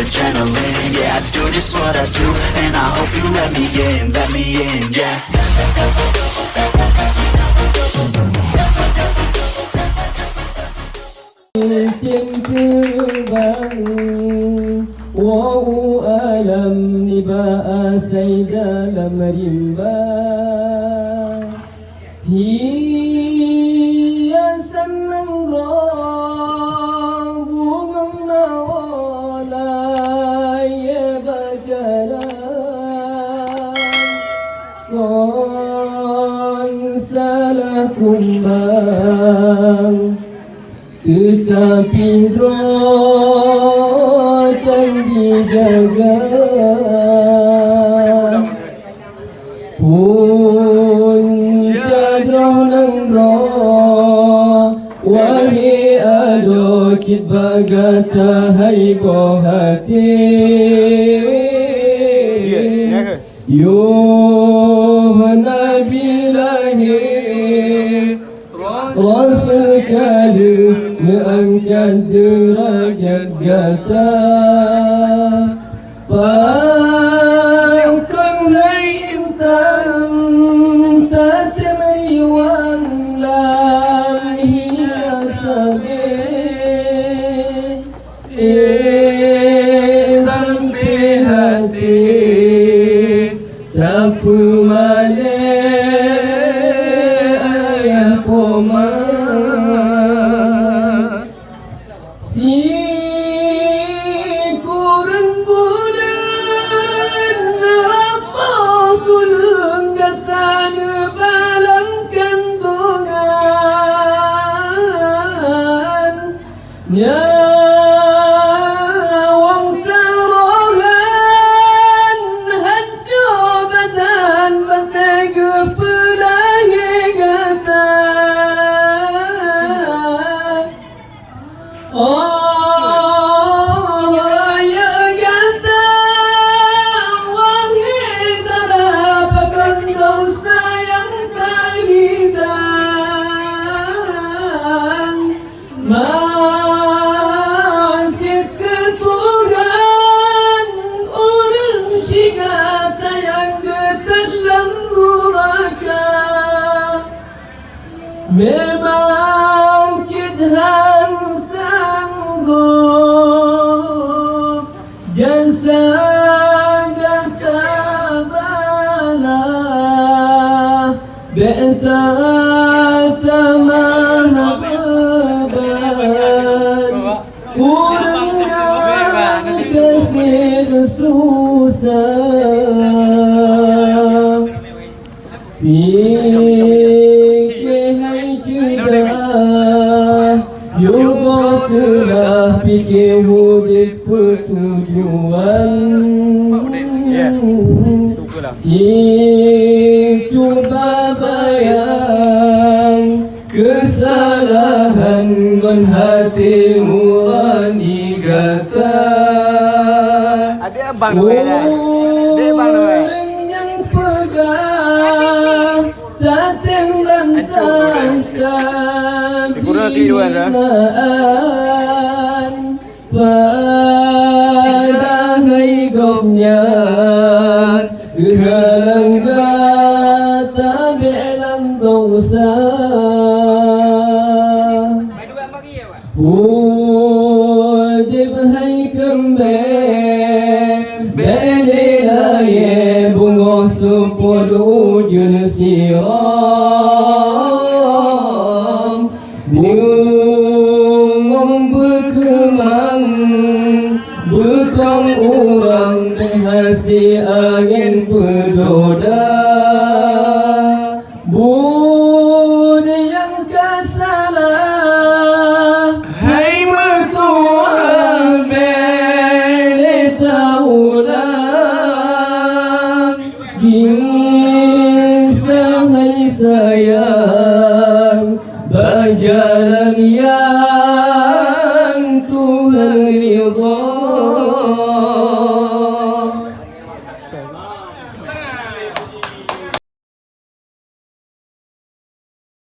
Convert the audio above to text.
adrenaline. Yeah, I do just what I do, and I hope you let me in, yeah. Wau alam ni ba asay dalam rimba hiasan ng roh bungang nawalay bakalan kung salah kumbang tetapi roh tak dijaga punca roh ng roh wahai adokit bagata hai bohati yo nabi lahir Rasul kalim mengangkat derajat gata Pakkan hai intan tatem riwang lam hiasabe sampai hati tak pemane ayah koma Nyawang terohan hancur badan batai kepelai gata Oh ya gata wahai darah pakan kau sayang kahidan Memang Tuhan sanggup jasa gata bala beta tamah beban urang kasih susah Yoga telah fikir mudik pertujuan Cuba bayang kesalahan dan hatimu ani gata Ada abang tu dah. Ada abang tu. Yang pegang tatem bantangkan binaan pada hai gomnya halang gata belang dosa Udib hai kembe belilaye bungo supul ujun siram Bungong berkemang Bekong urang behasi angin berdoda Bud yang kesalah Hai mertua beli taulah Gisah hai sayang Berjalan yang Tuhan ridha